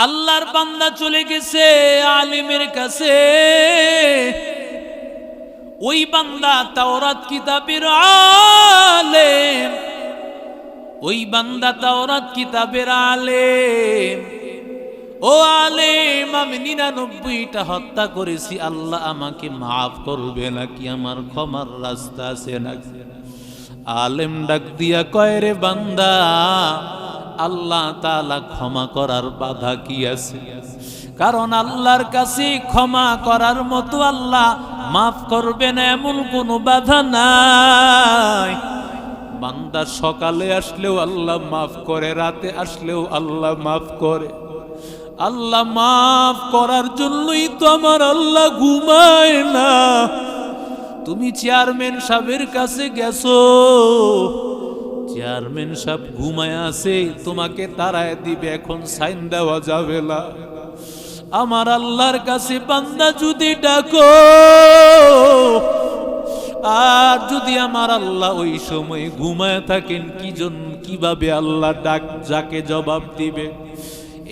আল্লাহর বান্দা চলে গেছে আলিমের কাছে। ওই বান্দা তাওরাত কিতাবের আলেম, ওই বান্দা তাওরাত কিতাবের আলেম। ও আলেম, আমি 99টা হত্যা করেছি, আল্লাহ আমাকে মাফ করবে নাকি? আমার ক্ষমার রাস্তা আছে নাকি? আলেম ডাক দিয়া কয়, রে বান্দা, আল্লাহ তাআলা ক্ষমা করার বাধা কি আছে? কারণ আল্লাহর কাছে ক্ষমা করার মতো, আল্লাহ মাফ করবে না এমন কোনো বাধা নাই। বান্দা সকালে আসলেও আল্লাহ মাফ করে, রাতে আসলেও আল্লাহ মাফ করে। আল্লাহ মাফ করার জন্যই তো আমার আল্লাহ ঘুমায় না। তুমি চেয়ারম্যান সাহেবের কাছে গেছো, চেয়ারম্যান সাহেব ঘুমায় আছে, তোমাকে তাড়ায় দিবে, এখন সাইন দেওয়া যাবে না। আমার আল্লাহর কাছে বান্দা যদি ডাকো, আর যদি আমার আল্লাহ ওই সময় ঘুমায় থাকেন, কিভাবে আল্লাহ ডাক যাকে জবাব দিবে?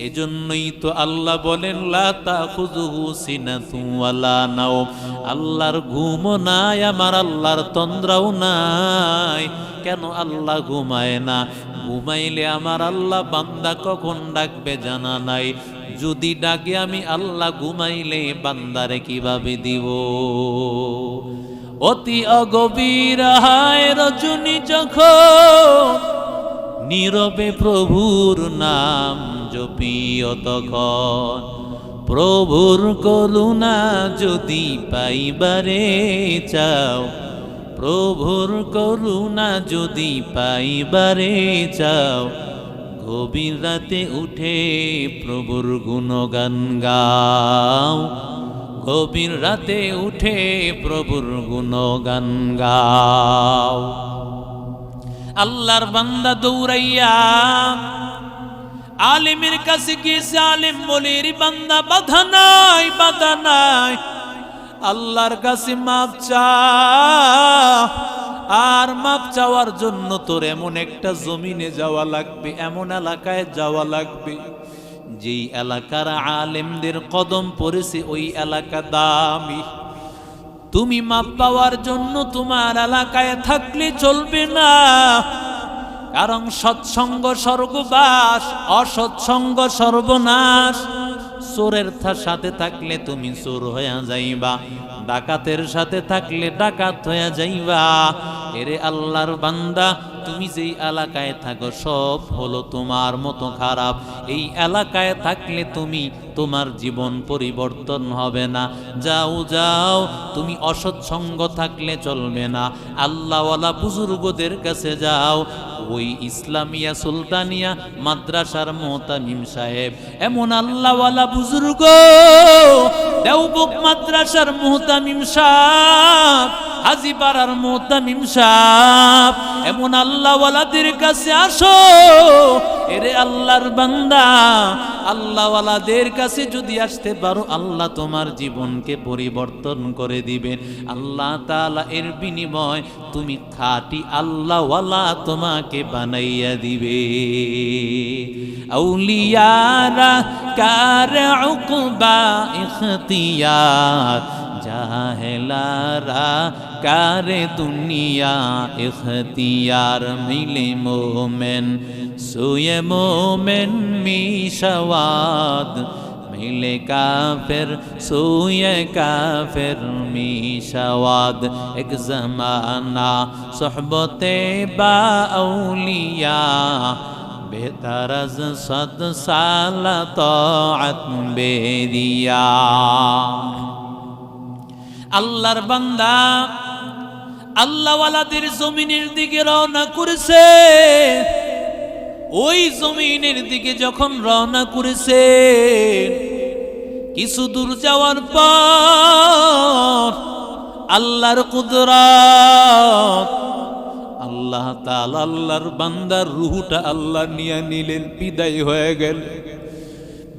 এজন্যই তো আল্লাহ বলেন, লা তাখুযুহু সিনাতুন ওয়ালা নাওম। আল্লাহর ঘুমও নাই, আমার আল্লাহর তন্দ্রাও নাই। কেন আল্লাহ ঘুমায় না? ঘুমাইলে আমার আল্লাহ বান্দা কখন ডাকবে জানা নাই। যদি ডাকে আমি আল্লাহ, ঘুমাইলে বান্দারে কিভাবে দিব? অতি অগভীর হায় রজনী যখন নীরবে প্রভুর নাম জপিও, তখন প্রভুর করুণা যদি পাইবারে চাও, প্রভুর করুণা যদি পাইবারে চাও, গভীর রাতে উঠে প্রভুর গুণগান গাও, গভীর রাতে উঠে প্রভুর গুণগান গাও। আল্লাহর বান্দা দৌড়াইয়া আলেমের কাছে গিয়েছে। আলেম বলে, রে বান্দা, বাধা নাই, বাধা নাই, আল্লাহর কাছে মাপ চা। আর মাপ চাওয়ার জন্য তোর এমন একটা জমিনে যাওয়া লাগবে, এমন এলাকায় যাওয়া লাগবে যেই এলাকার আলেমদের কদম পড়েছে, ওই এলাকা দামি। তুমি মাপ পাওয়ার জন্য তোমার এলাকায় থাকলে চলবে না, কারণ সৎসঙ্গ স্বর্গবাস, অসৎসঙ্গ সর্বনাশ। চোরের সাথে থাকলে তুমি চোর হয়ে যাইবা, ডাকাতের সাথে থাকলে ডাকাত হয়ে যাইবা। এরে আল্লাহর বান্দা, তুমি যেই এলাকায় থাকো সব হলো তোমার মতো খারাপ। এই এলাকায় থাকলে তুমি, তোমার জীবন পরিবর্তন হবে না। যাও যাও, তুমি অসৎসঙ্গ থাকলে চলবে না। আল্লাহওয়ালা বুজুর্গদের কাছে যাও। ওই ইসলামিয়া সুলতানিয়া মাদ্রাসার মুতামিম সাহেব, এমন আল্লাহওয়ালা বুজুর্গ, দেওবন্দ মাদ্রাসার মুতামিম সাহেব, হাজিপাড়ার মুতামিম সাহেব, এমন আল্লাহওয়ালাদের কাছে আসো। এরে আল্লাহর বান্দা, আল্লাহওয়ালাদের কাছে যদি আসতে পারো, আল্লাহ তোমার জীবনকে পরিবর্তন করে দিবেন। আল্লাহ তাআলা এর বিনিময় তুমি খাঁটি আল্লাহওয়ালা তোমাকে বানাইয়া দিবে। আউলিয়ারা কার উকবা ইখতিয়ার, জাহেলারা কারে দুনিয়া ইখতিয়ার। মিলে মোমেন সোয়ে মোমেন মিশাওয়াদ, মিলে কাফের সোয়ে কাফের মিশাওয়াদ। এক জমানা সোহবতে বা আউলিয়া, বেহতর আজ 100 সাল তাআত বেদিয়া। আল্লাহর বান্দা আল্লাহওয়ালাদের জমিনের দিকে রওনা করেছে। ওই জমিনের দিকে যখন রওনা করেছে, কিছু দূর যাওয়ার পর আল্লাহর কুদরত, আল্লাহ তাআলা আল্লাহর বান্দার রূহটা আল্লাহ নিয়ে নিলেন, বিদায় হয়ে গেল।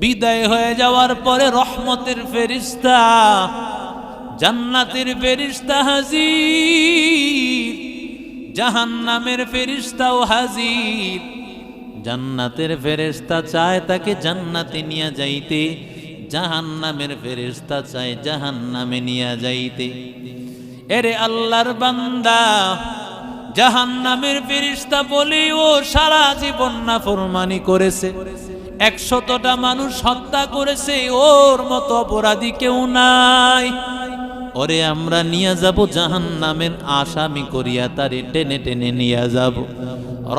বিদায় হয়ে যাওয়ার পরে রহমতের ফেরেশতা, জান্নাতের ফেরেশতা হাজির, জাহান্নামের ফেরেশতাও হাজির। জান্নাতের ফেরেশতা চায় তাকে জান্নাতে নিয়ে যাইতে, জাহান্নামের ফেরেশতা চায় জাহান্নামে নিয়ে যাইতে। এরে আল্লাহর বান্দা, জাহান্নামের ফেরেশতা বলে ও সারা জীবন নাফরমানি করেছে, 100টা মানুষ হত্যা করেছে, ওর মতো অপরাধী কেউ নাই। ওরে আমরা নিয়ে যাব জাহান্নামের আসামি করিয়া তারে টেনে টেনে নিয়ে যাব।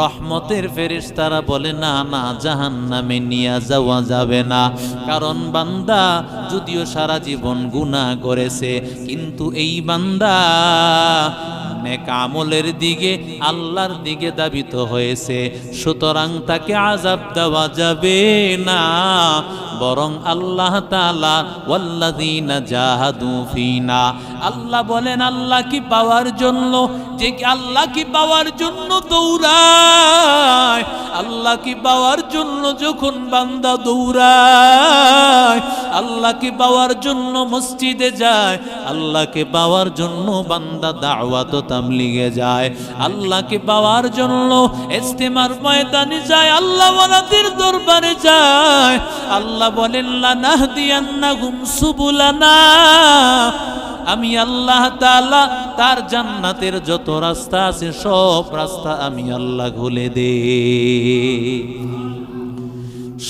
রহমতের ফেরেশতারা বলে না না, জাহান্নামে নিয়ে যাওয়া যাবে না, কারণ বান্দা যদিও সারা জীবন গুনাহ করেছে, কিন্তু এই বান্দা নেক আমলের দিকে আল্লাহর দিকে ধাবিত হয়েছে, সুতরাং তাকে আযাব দেওয়া যাবে না, বরং আল্লাহ তাআলা ওয়াল্লাযীনা জাহাদু ফিনা, আল্লাহ বলেন আল্লাহ কি পাওয়ার জন্য, যে আল্লাহ কি পাওয়ার জন্য দৌড়ায়, আল্লাহ কি পাওয়ার জন্য যখন বান্দা দৌড়ায়, আল্লাহ কি পাওয়ার জন্য মসজিদে যায়, আল্লাহকে পাওয়ার জন্য বান্দা দাওয়াত ও তাবলীগে যায়, আল্লাহকে পাওয়ার জন্য ইজতিমার ময়দানে যায়, আল্লাহ ওয়ালাদের দরবারে যায়, আল্লাহ বলেন লানাহদিয়ান্নাহুম সুবুলানা, আমি আল্লাহ তাআলা তার জান্নাতের যত রাস্তা আছে সব রাস্তা আমি আল্লাহ খুলে দেই,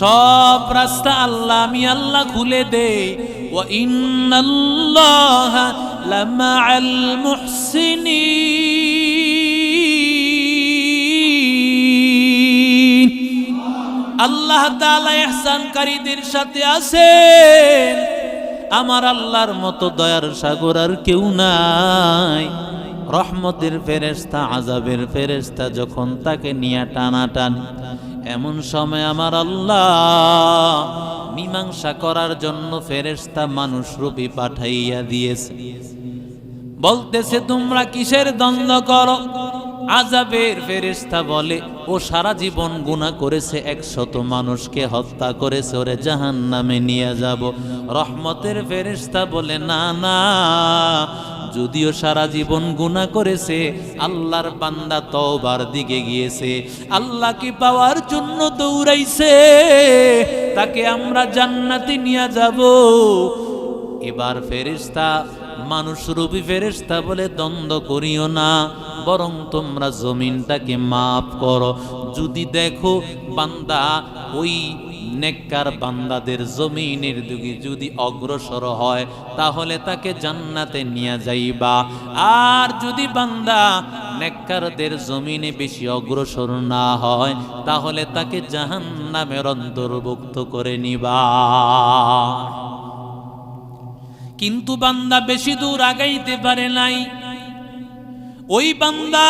সব রাস্তা আল্লাহ আমি আল্লাহ খুলে দেই। ওয়া ইন্নাল্লাহা লামাআল মুহসিনিন, আল্লাহ তাআলা ইহসানকারীদের সাথে আছেন। আমার আল্লাহর মতো দয়ার সাগর আর কেউ নাই। রহমতের ফেরেশতা আযাবের ফেরেশতা যখন তাকে নিয়ে টানাটানি, এমন সময় আমার আল্লাহ মীমাংসা করার জন্য ফেরেশতা মানুষ রূপী পাঠাইয়া দিয়েছে। বলতেছে তোমরা কিসের দ্বন্দ্ব করো? আযাবের ফেরেশতা বলে ও সারা জীবন গুনাহ করেছে, 100 মানুষকে হত্যা করেছে, ওরে জাহান্নামে নিয়ে যাব। রহমতের ফেরেশতা বলে না না, যদিও সারা জীবন গুনাহ করেছে, আল্লাহর বান্দা তওবার দিকে গিয়েছে, আল্লাহকে পাওয়ার জন্য দৌড়াইছে, তাকে আমরা জান্নাতে নিয়ে যাব। এবার ফেরেশতা মানুষরূপী ফেরেশতা বলে দ্বন্দ্ব করিও না, বরং তোমরা জমিনটাকে মাফ করো। যদি দেখো বান্দা ওই নেককার বান্দাদের জমিনের দিকে যদি অগ্রসর হয়, তাহলে তাকে জান্নাতে নিয়ে যাইবা, আর যদি বান্দা নেককারদের জমিনে বেশি অগ্রসর না হয়, তাহলে তাকে জাহান্নামের অন্তর্ভুক্ত করে নিবা। কিন্তু বান্দা বেশি দূর আগাইতে পারে নাই, ওই বান্দা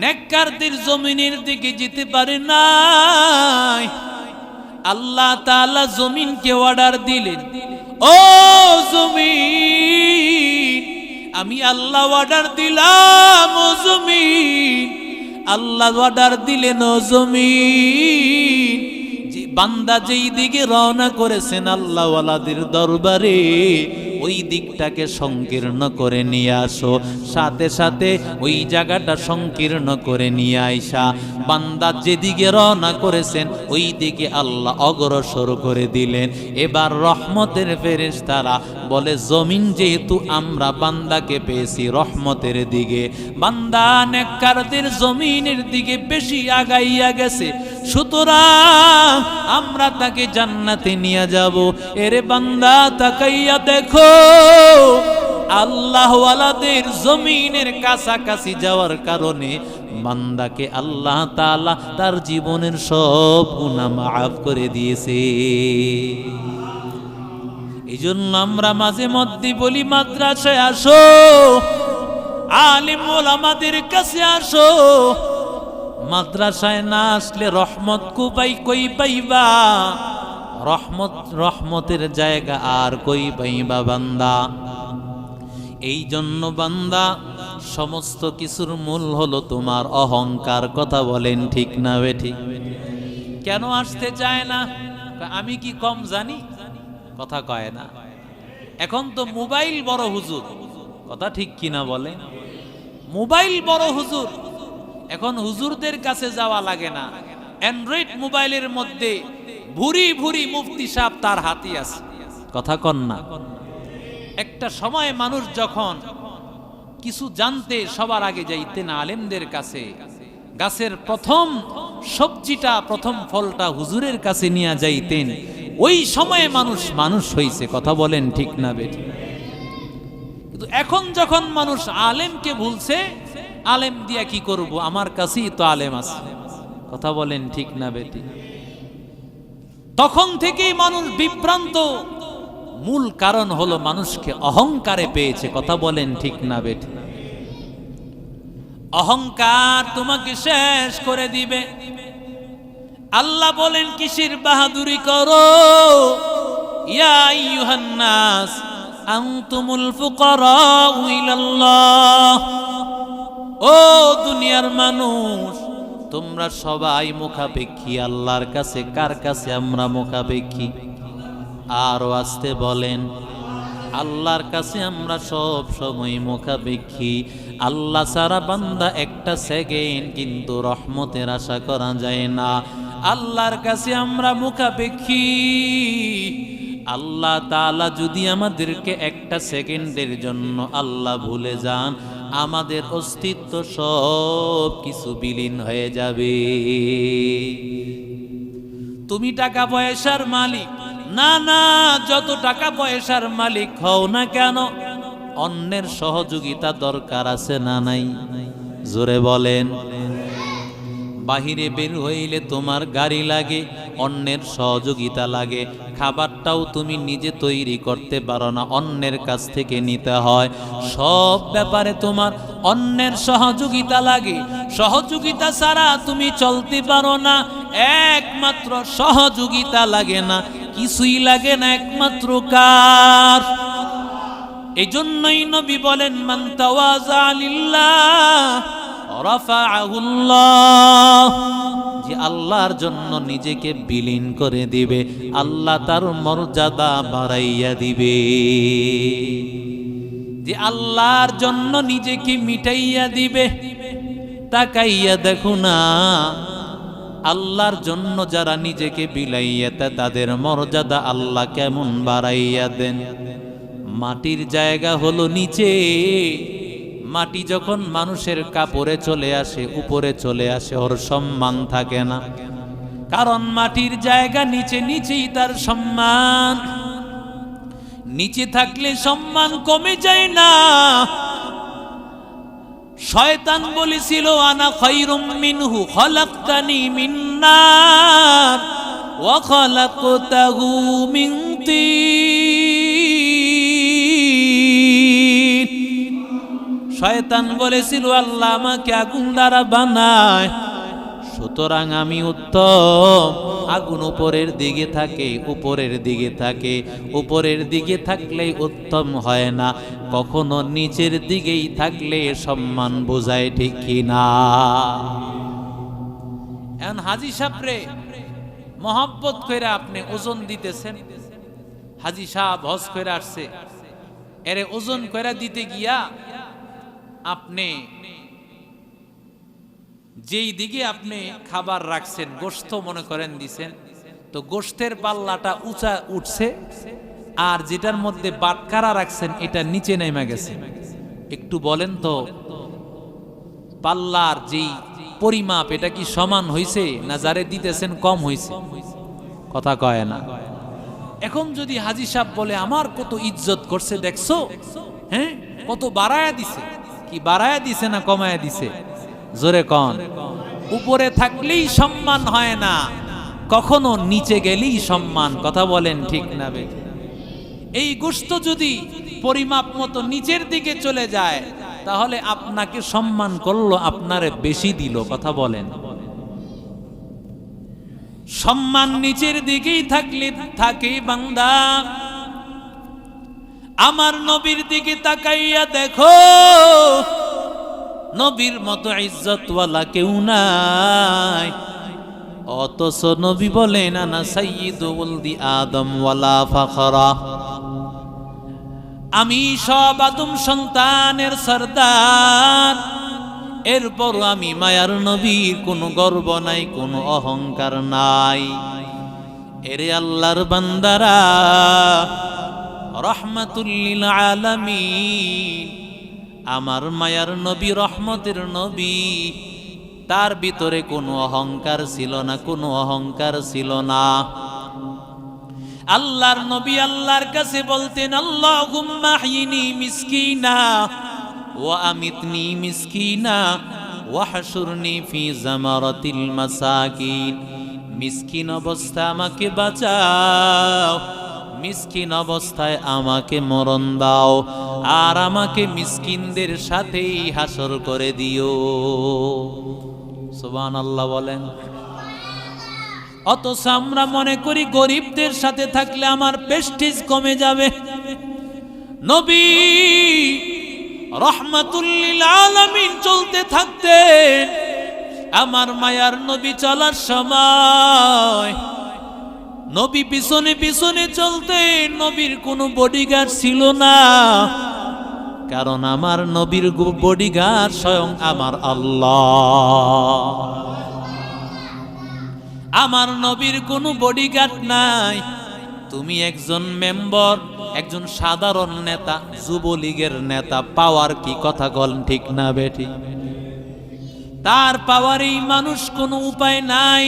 নেককারদের জমিনের দিকে যেতে পারে নাই। আল্লাহ তাআলা জমিনকে অর্ডার দিলেন, ও জমিন, আমি আল্লাহ অর্ডার দিলাম, ও জমিন, আল্লাহ অর্ডার দিলেন, ও জমিন, যে বান্দা যেই দিকে রওনা করেছেন আল্লাহ ওয়ালাদের দরবারে, ওই দিকটাকে সংকীর্ণ করে নিয়ে আসো। সাথে সাথে ওই জায়গাটা সংকীর্ণ করে নিয়ে আইসা বান্দা যেদিকে রওনা করেছেন ওই দিকে আল্লাহ অগ্রসর করে দিলেন। এবার রহমতের ফেরেশতারা বলে, জমিন যেহেতু আমরা বান্দাকে পেয়েছি রহমতের দিকে, বান্দা নেককারদের জমিনের দিকে বেশি আগাইয়া গেছে, সুতরাং আমরা তাকে জান্নাতে নিয়ে যাব। এরে বান্দা তাকাইয়া দেখো, আল্লাহ ওয়ালাদের জমিনের কাছাকাছি যাওয়ার কারণে বান্দাকে আল্লাহ তাআলা তার জীবনের সব গুনাহ মাফ করে দিয়েছে। এই জন্য আমরা মাঝে মধ্যে বলি, মাদ্রাসায় আসো, আলিম ওলামাদের কাছে আসো। মাদ্রাসায় না আসলে রহমত কই পাইবা? রহমতের জায়গা আর কই পাইবা বান্দা? এই জন্য বান্দা সমস্ত কিছুর মূল হলো তোমার অহংকার। কথা বলেন ঠিক না বেঠিক? কেন আসতে চায় না? আমি কি কম জানি? কথা কয় না। এখন তো মোবাইল বড় হুজুর, কথা ঠিক কিনা বলে? মোবাইল বড় হুজুর। এখন হুজুরদের কাছে যাওয়া লাগে না, অ্যান্ড্রয়েড মোবাইলের মধ্যে ভুরি ভুরি মুফতি সাহেব তার হাতে আছে। কথা কন না? একটা সময় মানুষ যখন কিছু জানতে সবার আগে যাইতেন আলেমদের কাছে, গাছের প্রথম সবজিটা প্রথম ফলটা হুজুরের কাছে নিয়ে যাইতেন, ওই সময়ে মানুষ হইছে। কথা বলেন ঠিক না বেঠিক? কিন্তু এখন যখন মানুষ আলেমকে ভুলছে, আলেম দিয়া কি করব, আমার কাছেই তো আলেম আছে। কথা বলেন ঠিক না বেঠিক? তখন থেকেই মানুষ বিভ্রান্ত। মূল কারণ হলো মানুষকে অহংকারে পেয়েছে। কথা বলেন ঠিক না বেঠিক? অহংকার তোমাকে শেষ করে দিবে। আল্লাহ বলেন কিসের বাহাদুরি করো? ইয়া আইয়ুহান নাস আনতুমুল ফুকারাউ ইলাল্লাহ। ও দুনিয়ার মানুষ, তোমরা সবাই মুখাপেক্ষী আল্লাহর কাছে। কার কাছে আমরা মুখাপেক্ষী? আরো আসতে বলেন, আল্লাহর কাছে আমরা সব সময় মুখাপেক্ষী। আল্লাহ ছাড়া বান্দা একটা সেকেন্ড কিন্তু রহমতের আশা করা যায় না। আল্লাহর কাছে আমরা মুখাপেক্ষী। আল্লাহ তাআলা যদি আমাদেরকে একটা সেকেন্ডের জন্য আল্লাহ ভুলে যান, আমাদের অস্তিত্ব সব কিছু বিলীন হয়ে যাবে। তুমি টাকা পয়সার মালিক, না না, যত টাকা পয়সার মালিক হও না কেন, অন্যের সহযোগিতা দরকার আছে না নাই? জোরে বলেন। বাহিরে বের হইলে তোমার গাড়ি লাগে, অন্যের সহযোগিতা লাগে। খাবারটাও তুমি নিজে তৈরি করতে পারো না, অন্যের কাছ থেকে নিতে হয়। সব ব্যাপারে তোমার অন্যের সহযোগিতা লাগে। সহযোগিতা ছাড়া তুমি চলতে পারো না। একমাত্র সহযোগিতা লাগে না, কিছুই লাগে না, একমাত্র কার? এই জন্যই নবী বলেন, মান তাওয়াজা লিল্লাহ রাফাআহুল্লাহ। যে আল্লাহর জন্য নিজেকে বিলীন করে দিবে, আল্লাহ তার মর্যাদা বাড়াইয়া দিবে। যে আল্লাহর জন্য নিজেকে মিটাইয়া দিবে, তাকাইয়া দেখো না, আল্লাহর জন্য যারা নিজেকে বিলাইয়া তাদের মর্যাদা আল্লাহ কেমন বাড়াইয়া দেন। মাটির জায়গা হলো নিচে। মাটি যখন মানুষের কাপড়ে চলে আসে, উপরে চলে আসে, ওর সম্মান থাকে না। কারণ মাটির জায়গা নিচে, নিচেই তার সম্মান। নিচে থাকলে সম্মান কমে যায় না। শয়তান বলেছিল, আনা খায়রুম মিনহু খালাকতানি মিন নার ওয়া খালাকতাহু মিন তিন। শয়তান বলেছিল, আল্লাহ আমাকে আগুন দ্বারা বানায়, সুতরাং আমি উত্তম। আগুন উপরের দিকে থাকে, উপরের দিকে থাকে, উপরের দিকে থাকলেই উত্তম হয় না, কখনো নিচের দিকেই থাকলে সম্মান বোঝায়, ঠিক কিনা? এখন হাজী সাহেবরে মহব্বত করে আপনি ওজন দিতেছেন। হাজী সাহেব হজ করে আসছে, এরে ওজন করে দিতে গিয়া আপনি যেই দিকে আপনি খাবার রাখছেন, গোশত মনে করেন দিছেন, তো গোশতের পাল্লাটা উঁচা উঠছে, আর যেটার মধ্যে বাটকারা রাখছেন এটা নিচে নেমে গেছে। একটু বলেন তো, পাল্লার যেই পরিমাপ এটা কি সমান হইছে, না যারে দিতেছেন কম হইছে? কথা কয় না। এখন যদি হাজী সাহেব বলে, আমার কত ইজ্জত করছে দেখছো, হ্যাঁ, কত বাড়ায়া দিছে, কি বাড়ায়া দিছে না কমায়া দিছে? জোরে কন। উপরে থাকলেই সম্মান হয় না, কখনো নিচে গেলেই সম্মান। কথা বলেন ঠিক না বে? এই গোশত যদি পরিমাপ মতো নিচের দিকে চলে যায়, তাহলে আপনাকে সম্মান করলো, আপনারে বেশি দিল। কথা বলেন। সম্মান নিচের দিকেই থাকলে থাকে বান্দা। আমার নবীর দিকে তাকাইয়া দেখো, নবীর মতো ইজ্জতওয়ালা কেউ নাই। অথচ নবী বলেন, আনা সাইয়্যিদু ওয়ালদি আদম ওয়ালা ফাখরা। আমি সব আদম সন্তানের সরদার, এরপর আমি মায়ার নবীর কোনো গর্ব নাই, কোনো অহংকার নাই। এরে আল্লাহর বান্দারা, রহমাতুল লিল আলামিন, আমার মায়ার নবী রহমতের নবী, তার ভিতরে কোনো অহংকার ছিল না, কোনো অহংকার ছিল না। আল্লাহর নবী আল্লাহর কাছে বলতেন, আল্লাহুম্মা আহইনি মিসকিনা ওয়া আমিতনি মিসকিনা ওয়া হাশুরনি ফি জামারাতিল মাসাকিন। মিসকিন অবস্থায় আমাকে বাঁচাও, মিসকিন অবস্থায় আমাকে মরণ দাও, আর আমাকে মিসকিনদের সাথেই হাসর করে দিও। সুবহানাল্লাহ বলেন। অথচ আমরা মনে করি গরিবদের সাথে থাকলে আমার প্রেস্টিজ কমে যাবে। নবী রহমাতুল লিল আলামিন চলতে থাকতেন, আমার মায়ার নবী চলার সময় নবী পিছনে পিছনে চলতেন। নবীর কোনো বডিগার্ড ছিল না, কারণ আমার নবীর বডিগার্ড স্বয়ং আমার আল্লাহ। আমার নবীর কোনো বডিগার্ড নাই। তুমি একজন মেম্বার, একজন সাধারণ নেতা, যুবলীগের নেতা, পাওয়ার কি কথা বলেন ঠিক না বেটি? তার পাওয়ারেই মানুষ কোনো উপায় নাই।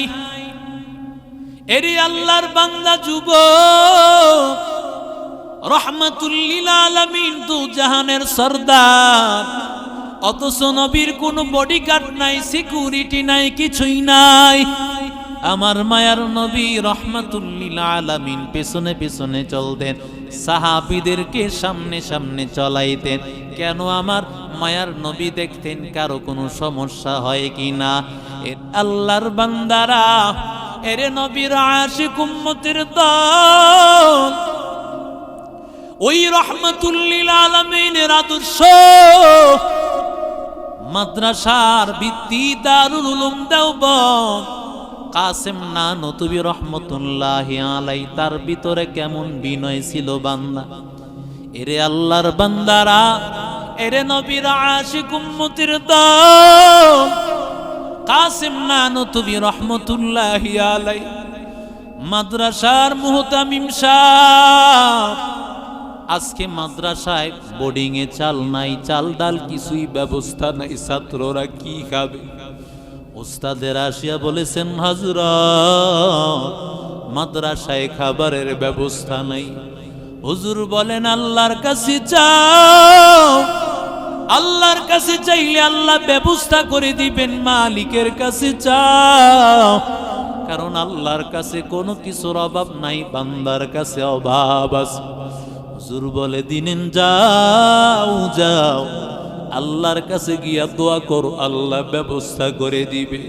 এরে আল্লাহর বান্দা যুবক, রহমাতুল লিল আলামিন দু জাহানের সরদার, অথচ নবীর কোনো বডিগার্ড নাই, সিকিউরিটি নাই, কিছুই নাই। আমার মায়ার নবী রহমাতুল লিল আলামিন পেছনে পেছনে চলতেন, সাহাবীদেরকে সামনে সামনে চলাইতেন। কেন? আমার মায়ার নবী দেখতেন কারো কোনো সমস্যা হয় কিনা। আল্লাহর বান্দারা, এরে নবীর আশিক উম্মতের দল, ওই রহমাতুল লিল আলামিনের আদর্শ মাদ্রাসার ভিত্তি দারুল উলুম দেওবন্দ, কাসেম নানতুবি রহমতুল্লাহি আলাইহি, তার ভিতরে কেমন বিনয় ছিল বান্দা। এরে আল্লাহর বান্দারা, এরে নবীর আশিক উম্মতের দল, কাসেম নানতুবি রহমতুল্লাহি আলাইহি মাদ্রাসার মুহতামিম সাহেব, আজকে মাদ্রাসায় বোর্ডিং এ চাল নাই, চাল ডাল কিছুই ব্যবস্থা নাই, ছাত্ররা কি খাবে? উস্তাদের আসিয়া বলেছেন, হযরত মাদ্রাসায় খাবারের ব্যবস্থা নাই। হুজুর বলেন, আল্লাহর কাছে চাও, আল্লাহর কাছে চাইলে আল্লাহ ব্যবস্থা করে দিবেন। মালিকের কাছে চাও, কারণ আল্লাহর কাছে কোনো কিছুর অভাব নাই, বান্দার কাছে অভাব আছে। হুজুর বলে দিলেন, যাও যাও, আল্লাহর কাছে গিয়া দোয়া করো, আল্লাহ ব্যবস্থা করে দিবে।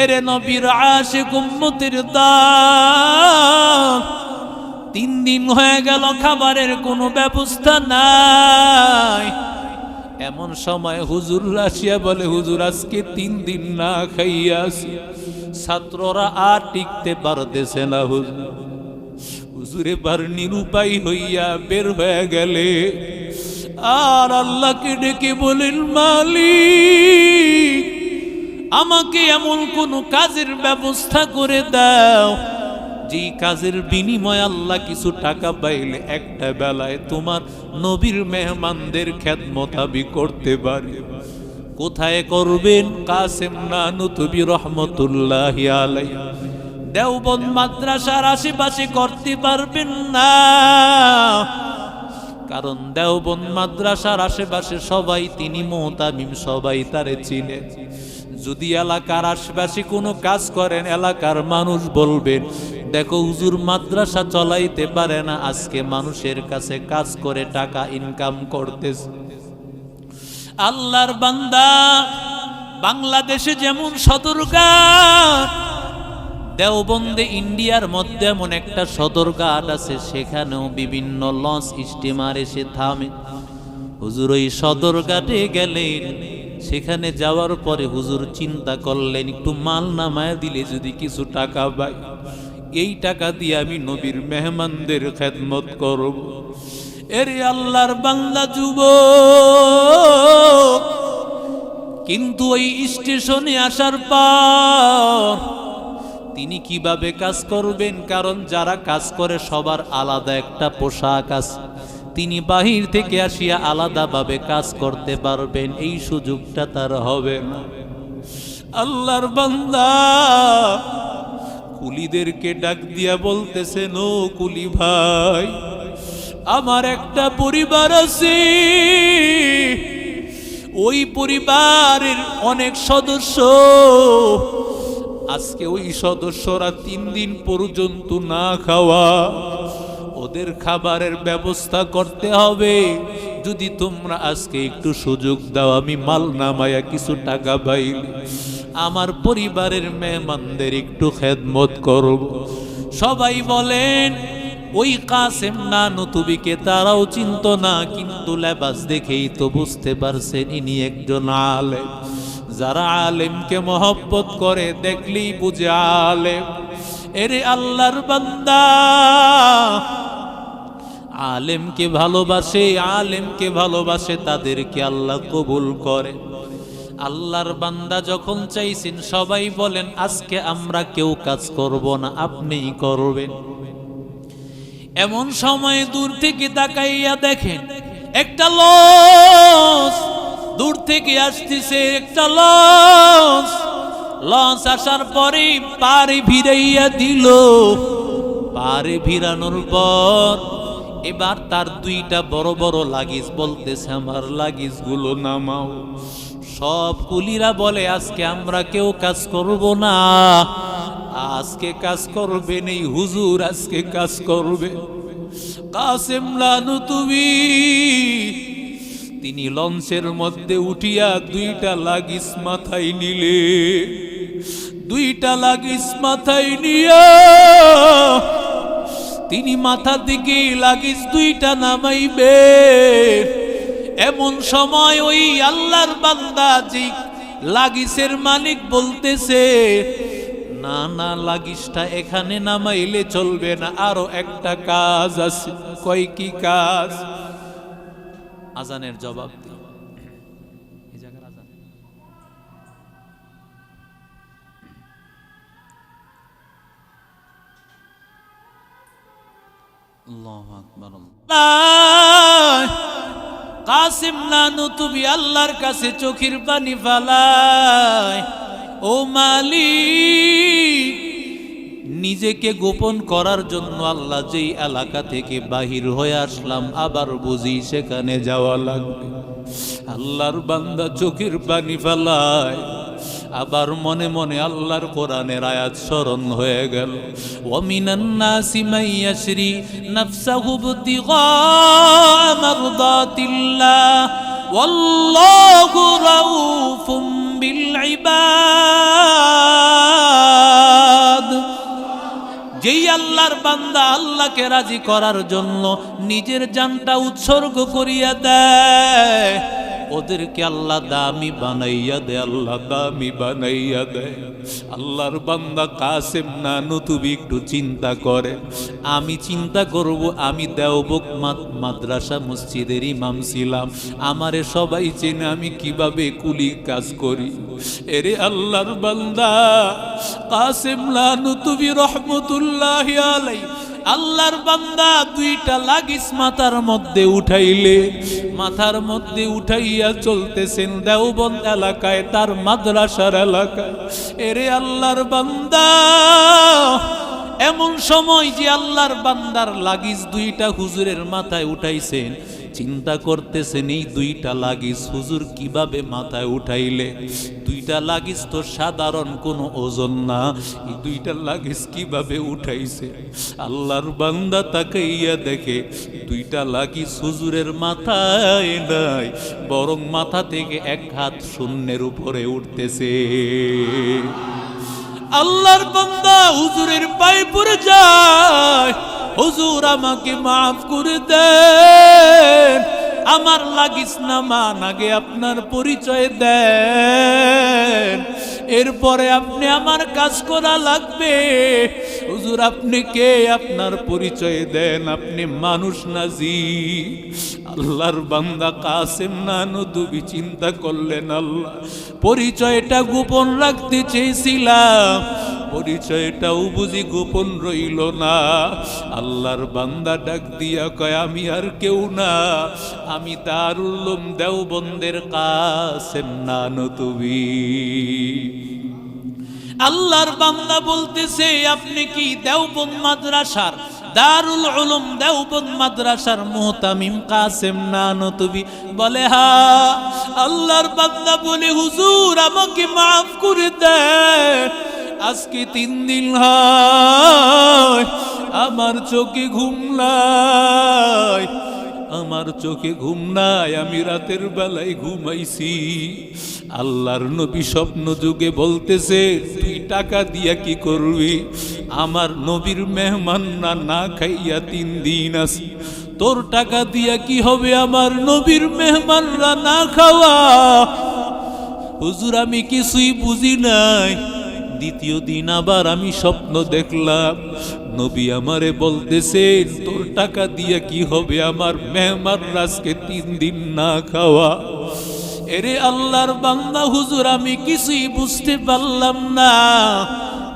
এরে নবীর আশিক উম্মতের দল, 3 দিন হয়ে গেল খাবারের কোনো ব্যবস্থা নাই। এমন সময় হুজুর আসিয়া বলে, হুজুর আজকে 3 দিন না খাইয়া আছি, ছাত্ররা আর টিকতে পারতেছে না। হুজুরে বার নিরুপায় হইয়া বের হয়ে গেলে আর আল্লাহকে ডেকে বলেন, মালিক আমাকে এমন কোন কাজের ব্যবস্থা করে দাও, যেই কাজের বিনিময়ে আল্লাহ কিছু টাকা পাইলে একটা বেলায় তোমার নবীর মেহমানদের খেদমত আমি করতে পারি। কোথায় করবেন? কাসেম নানতুবি রহমতুল্লাহি আলাইহি দেওবন্দ মাদ্রাসার আশেপাশে করতে পারবেন না, কারণ দেওবন্দ মাদ্রাসার আশেপাশে সবাই তিনি মুহতামিম, সবাই তারে চিনে। যদি এলাকার আশেপাশে কোনো কাজ করেন, এলাকার মানুষ বলবেন, দেখো হুজুর মাদ্রাসা চলাইতে পারে না, আজকে মানুষের কাছে কাজ করে টাকা ইনকাম করতেছে। আল্লাহর বান্দা, বাংলাদেশে যেমন সদরঘাট, দেওবন্দে ইন্ডিয়ার মধ্যে এমন একটা সদরঘাট আছে, সেখানেও বিভিন্ন লঞ্চ স্টিমার এসে থামে। হুজুর ওই সদরঘাটে গেলেন, সেখানে যাওয়ার পরে হুজুর চিন্তা করলেন, একটু মাল নামায় দিলে যদি কিছু টাকা পাই, এই টাকা দিয়ে আমি নবীর মেহমানদের খেদমত করব। এরে আল্লাহর বান্দা যুবক, কিন্তু ওই স্টেশনে আসার পর তিনি কিভাবে কাজ করবেন? কারণ যারা কাজ করে সবার আলাদা একটা পোশাক আছে, তিনি বাহির থেকে আসিয়া আলাদাভাবে কাজ করতে পারবেন, এই সুযোগটা তার হবে না। আল্লাহর বান্দা কুলিদেরকে ডাক দিয়া বলতেছেন, ও কুলি ভাই, আমার একটা পরিবার আছে, ওই পরিবারের অনেক সদস্য, আজকে ওই সদস্যরা 3 দিন পর্যন্ত না খাওয়া, ওদের খাবারের ব্যবস্থা করতে হবে। যদি তোমরা আজকে একটু সুযোগ দাও, আমি মাল নামায়া কিছু টাকা পাইলে আমার পরিবারের মেহমানদের একটু খেদমত করব। সবাই বলেন, ওই কাসেম নানুতুবিকে তারাও চিনত না, কিন্তু লেবাস দেখেই তো বুঝতে পারছেন ইনি একজন আলেম। যারা আলেমকে মহব্বত করে দেখলেই বুঝে আলেম। এরে আল্লাহর বান্দা, আলেমকে ভালোবাসে, তাদেরকে আল্লাহ কবুল করে। আল্লাহর বান্দা যখন চাইছেন, সবাই বলেন আজকে আমরা কেউ কাজ করব না, আপনিই করবেন। এমন সময় দূর থেকে তাকাইয়া দেখেন একটা লঞ্চ দূর থেকে আসতেছে, একটা লঞ্চ আসার পরে পারে ভিড়াইয়া দিল। পারে ভিড়ানোর পর এবার তার 2টা বড় বড় লাগেজ বলতেছে, আমার লাগেজ গুলো নামাও। সব কুলিরা বলে আজকে আমরা কেউ কাজ করব না, আজকে কাজ করবেন এই হুজুর, আজকে কাজ করবে। কাসেম নানুতুবি তিনি লঞ্চের মধ্যে উঠিয়া 2টা লাগেজ মাথায় নিলে, 2টা লাগেজ মাথায় নিয়া তিনি মাথা দিকে লাগেজ 2টা নামাইবে। এমন সময় ওই আল্লাহর বান্দা যে লাগেজের মালিক বলতেছে, না না, লাগেজটা এখানে নামাইলে চলবে না, আরো একটা কাজ আছে। কয় কি কাজ? আজানের জবাব দিই। এই জায়গার আজান আল্লাহু আকবার। কাসেম নানুতুবি আল্লাহর কাছে চোখের পানি ফালায়, ও মালিক, নিজেকে গোপন করার জন্য আল্লাহ যেই এলাকা থেকে বাহির হয়ে আসলাম, আবার বুঝি সেখানে যাওয়া লাগবে। আল্লাহর বান্দা চোখের পানি ফেলায়, আবার মনে মনে আল্লাহর কোরআনের আয়াত স্মরণ হয়ে গেল, ওয়ামিনান নাসি মাইয়াশরি নাফসাহু বিতিগা মারদাতিল্লাহ ওয়াল্লাহু রাউফুম বিল ইবাদ। যেই আল্লাহর বান্দা আল্লাহকে রাজি করার জন্য নিজের জানটা উৎসর্গ করিয়া দেয়, ওদেরকে আল্লাহ দামি বানাইয়া দেয়, আল্লাহ দামি বানাইয়া দেয়। আল্লাহর বান্দা কাসেম নানুতুবি একটু চিন্তা করে, আমি চিন্তা করব, আমি দেওবন্দ মাদ্রাসা মসজিদের ইমাম ছিলাম, আমারে সবাই চেনে, আমি কিভাবে কুলি কাজ করি। এরে আল্লাহর বান্দা কাসেম নানুতুবি রহমতুল্লাহি আলাইহি, আল্লাহর বান্দা 2টা লাগেজ মাথার মধ্যে উঠাইয়া চলতেছেন দেওবন্দ এলাকায়, তার মাদ্রাসার এলাকায়। এরে আল্লাহর বান্দা, এমন সময় যে আল্লাহর বান্দার লাগেজ 2টা হুজুরের মাথায় উঠাইছেন, চিন্তা করতেছেন এই 2টা লাগেজ হুজুর কিভাবে মাথায় উঠাইলে? 2টা লাগেজ তো সাধারণ কোনো ওজন না, এই 2টা লাগেজ কিভাবে উঠাইছে? আল্লাহর বান্দা তাকাইয়া দেখে 2টা লাগেজ হুজুরের মাথায় নাই, বরং মাথা থেকে 1 হাত শূন্যের উপরে উঠতেছে। আল্লাহর বান্দা হুজুরের পায়ে পড়ে যায়, হুজুর আমাকে মাফ করে দেন, আমার লাগেজ নামান আগে আপনার পরিচয় দেন, এরপরে আপনি আমার কাজ করা লাগবে। হুজুর আপনি কে? আপনার পরিচয় দেন, আপনি মানুষ না জি? আল্লাহর বান্দা কাসেম নানতুবি চিন্তা করলেন, আল্লাহ পরিচয়টা গোপন রাখতে চেয়েছিলাম, পরিচয়টাও বুঝি গোপন রইল না। আল্লাহর বান্দা ডাক দিয়া কয়, আমি আর কেউ না, আমি দারুল উলুম দেওবন্দের কাসেম নানতুবি। আল্লাহর বান্দা বলতেছে, আপনি কি দেওবন্দ মাদ্রাসার দারুল উলুম দেওবন্দ মাদ্রাসার মুহতামিম কাসেম নানতুবি? বলে হ্যাঁ। আল্লাহর বান্দা বলে, হুজুর আমাকে মাফ করে দেন, আজকে 3 দিন হয় আমার চোখে ঘুম নাই, আমার চোখে ঘুম নাই, আমি রাতের বেলায় ঘুমাইছি। আল্লাহর নবী স্বপ্ন যুগে বলতেছে, তুই টাকা দিয়া কি করবি? আমার নবীর মেহমান না, না খাইয়া 3 দিন আছি, তোর টাকা দিয়া কি হবে আমার নবীর মেহমানরা না খাওয়া? হুজুর আমি কিছুই বুঝি নাই। দ্বিতীয় দিন আবার আমি স্বপ্ন দেখলাম, নবী আমারে বলতেছেন, তোর টাকা দিয়া কি হবে আমার মেহমানরা আজকে 3 দিন না খাওয়া। এরে আল্লাহর বান্দা, হুজুর আমি কিছুই বুঝতে পারলাম না।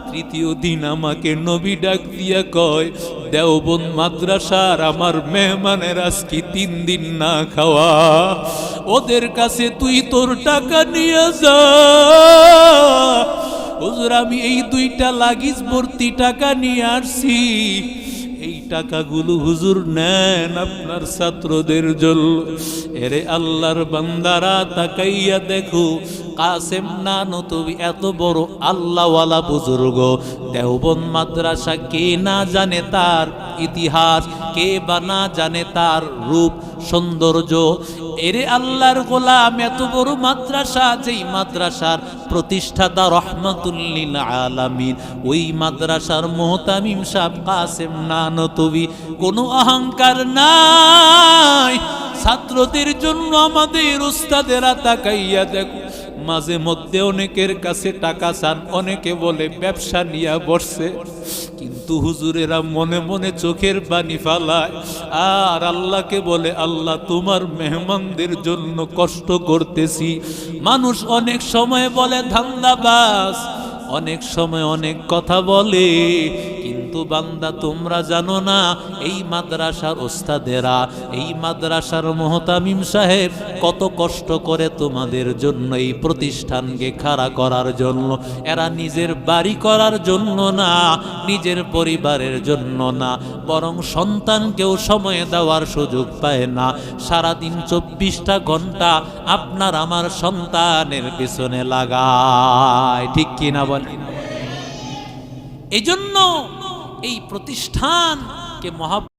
তৃতীয় দিন আমাকে নবী ডাক দিয়া কয়, দেওবন্দ মাদ্রাসার আমার মেহমানের আজকে 3 দিন না খাওয়া, ওদের কাছে তুই তোর টাকা নিয়ে যা। হুজুর আমি এই 2টা লাগেজ ভর্তি টাকা নিয়ে আসছি, এই টাকাগুলো হুজুর নেন আপনার ছাত্রদের জন্য। এরে আল্লাহর বান্দারা তাকাইয়া দেখো, কাসেম নানতুবি এত বড় আল্লাহওয়ালা বুজুর্গ, দেওবন্দ মাদ্রাসা কে না জানে তার ইতিহাস, কে বা না জানে তার রূপ সৌন্দর্য। এরে আল্লাহর গোলাম, এত বড় মাদ্রাসা, যেই মাদ্রাসার প্রতিষ্ঠাতা রহমাতুল লিল আলামিন, ওই মাদ্রাসার মুহতামিম সাহেব কাসেম নানতুবি। কোনো অহংকার নাই, ছাত্রদের জন্য আমাদের উস্তাদেরা তাকাইয়া দেখো, মাঝে মধ্যে অনেকের কাছে টাকা চান, অনেকে বলে ব্যবসা নিয়ে বসছে, কিন্তু হুজুরেরা মনে মনে চোখের পানি ফালায় আর আল্লাহকে বলে, আল্লাহ তোমার মেহমানদের জন্য কষ্ট করতেছি। মানুষ অনেক সময় বলে ধান্দাবাজ, অনেক সময় অনেক কথা বলে, কিন্তু বান্দা তোমরা জানো না, এই মাদ্রাসার ওস্তাদেরা, এই মাদ্রাসার মুহতামিম সাহেব কত কষ্ট করে তোমাদের জন্য, এই প্রতিষ্ঠানকে খাড়া করার জন্য। এরা নিজের বাড়ি করার জন্য না, নিজের পরিবারের জন্য না, বরং সন্তানকেও সময় দেওয়ার সুযোগ পায় না। সারাদিন 24টা ঘন্টা আপনার আমার সন্তানের পিছনে লাগায়, ঠিক কিনা বলেন? এই জন্য এই প্রতিষ্ঠানকে